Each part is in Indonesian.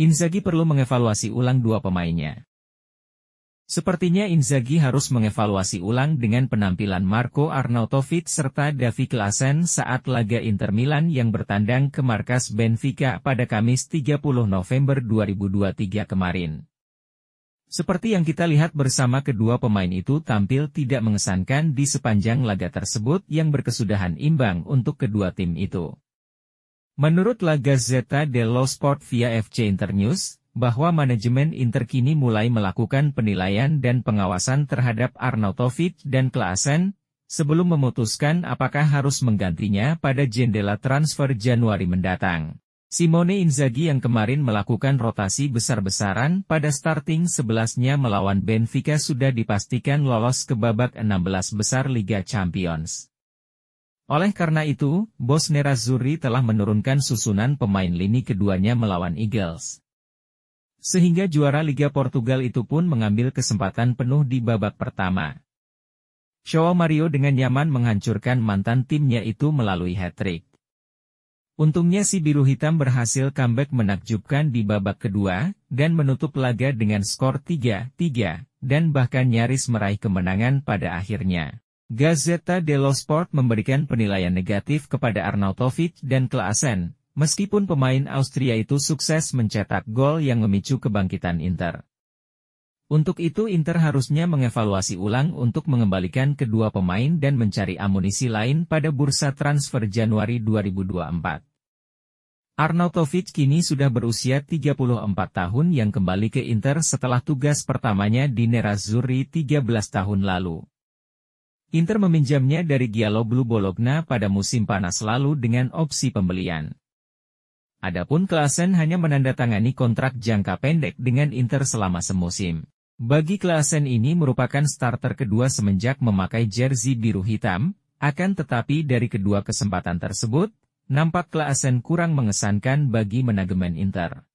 Inzaghi perlu mengevaluasi ulang dua pemainnya. Sepertinya Inzaghi harus mengevaluasi ulang dengan penampilan Marco Arnautovic serta Davy Klaassen saat laga Inter Milan yang bertandang ke markas Benfica pada Kamis 30 November 2023 kemarin. Seperti yang kita lihat bersama, kedua pemain itu tampil tidak mengesankan di sepanjang laga tersebut yang berkesudahan imbang untuk kedua tim itu. Menurut La Gazzetta dello Sport via FC Internews, bahwa manajemen Inter kini mulai melakukan penilaian dan pengawasan terhadap Arnautovic dan Klaassen, sebelum memutuskan apakah harus menggantinya pada jendela transfer Januari mendatang. Simone Inzaghi yang kemarin melakukan rotasi besar-besaran pada starting 11-nya melawan Benfica sudah dipastikan lolos ke babak 16 besar Liga Champions. Oleh karena itu, bos Nerazzurri telah menurunkan susunan pemain lini keduanya melawan Eagles. Sehingga juara Liga Portugal itu pun mengambil kesempatan penuh di babak pertama. João Mario dengan nyaman menghancurkan mantan timnya itu melalui hat-trick. Untungnya si biru hitam berhasil comeback menakjubkan di babak kedua, dan menutup laga dengan skor 3-3, dan bahkan nyaris meraih kemenangan pada akhirnya. Gazzetta dello Sport memberikan penilaian negatif kepada Arnautovic dan Klaassen, meskipun pemain Austria itu sukses mencetak gol yang memicu kebangkitan Inter. Untuk itu Inter harusnya mengevaluasi ulang untuk mengembalikan kedua pemain dan mencari amunisi lain pada bursa transfer Januari 2024. Arnautovic kini sudah berusia 34 tahun yang kembali ke Inter setelah tugas pertamanya di Nerazzurri 13 tahun lalu. Inter meminjamnya dari Gialloblu Bologna pada musim panas lalu dengan opsi pembelian. Adapun Klaassen hanya menandatangani kontrak jangka pendek dengan Inter selama semusim. Bagi Klaassen ini merupakan starter kedua semenjak memakai jersey biru hitam, akan tetapi dari kedua kesempatan tersebut, nampak Klaassen kurang mengesankan bagi manajemen Inter.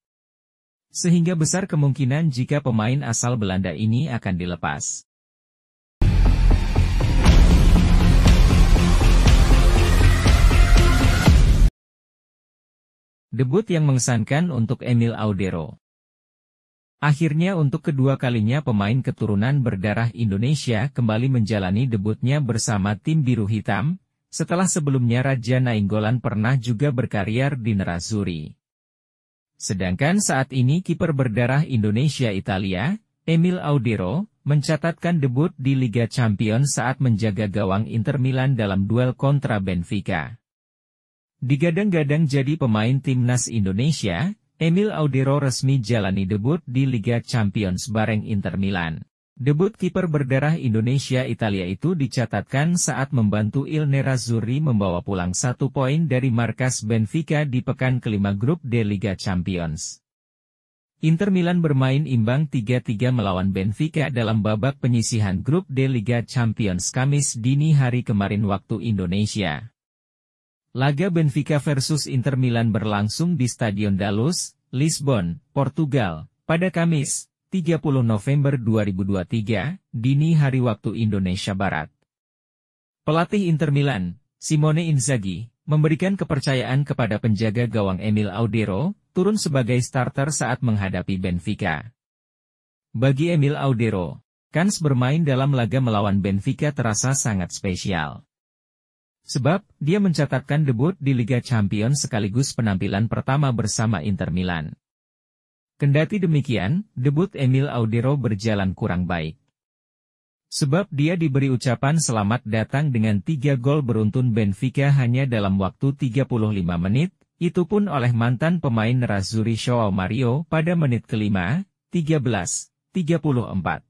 Sehingga besar kemungkinan jika pemain asal Belanda ini akan dilepas. Debut yang mengesankan untuk Emil Audero. Akhirnya untuk kedua kalinya pemain keturunan berdarah Indonesia kembali menjalani debutnya bersama tim biru hitam, setelah sebelumnya Raja Nainggolan pernah juga berkarier di Nerazzurri. Sedangkan saat ini kiper berdarah Indonesia-Italia, Emil Audero, mencatatkan debut di Liga Champions saat menjaga gawang Inter Milan dalam duel kontra Benfica. Digadang-gadang jadi pemain timnas Indonesia, Emil Audero resmi jalani debut di Liga Champions bareng Inter Milan. Debut kiper berdarah Indonesia-Italia itu dicatatkan saat membantu Il Nerazzurri membawa pulang 1 poin dari markas Benfica di pekan kelima grup D Liga Champions. Inter Milan bermain imbang 3-3 melawan Benfica dalam babak penyisihan grup D Liga Champions Kamis dini hari kemarin waktu Indonesia. Laga Benfica versus Inter Milan berlangsung di Stadion da Luz, Lisbon, Portugal, pada Kamis, 30 November 2023, dini hari waktu Indonesia Barat. Pelatih Inter Milan, Simone Inzaghi, memberikan kepercayaan kepada penjaga gawang Emil Audero, turun sebagai starter saat menghadapi Benfica. Bagi Emil Audero, kans bermain dalam laga melawan Benfica terasa sangat spesial. Sebab, dia mencatatkan debut di Liga Champions sekaligus penampilan pertama bersama Inter Milan. Kendati demikian, debut Emil Audero berjalan kurang baik. Sebab dia diberi ucapan selamat datang dengan 3 gol beruntun Benfica hanya dalam waktu 35 menit, itu pun oleh mantan pemain Nerazzurri João Mario pada menit ke-5, 13, 34.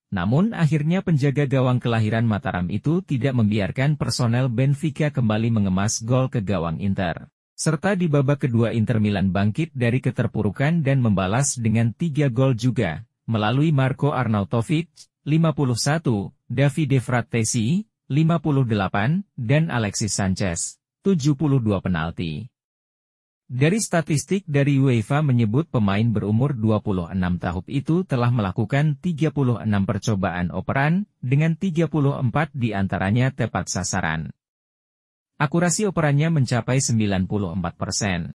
Namun akhirnya penjaga gawang kelahiran Mataram itu tidak membiarkan personel Benfica kembali mengemas gol ke gawang Inter. Serta di babak kedua Inter Milan bangkit dari keterpurukan dan membalas dengan 3 gol juga, melalui Marco Arnautovic, 51, Davide Frattesi, 58, dan Alexis Sanchez, 72 penalti. Dari statistik dari UEFA menyebut pemain berumur 26 tahun itu telah melakukan 36 percobaan operan, dengan 34 diantaranya tepat sasaran. Akurasi operannya mencapai 94%.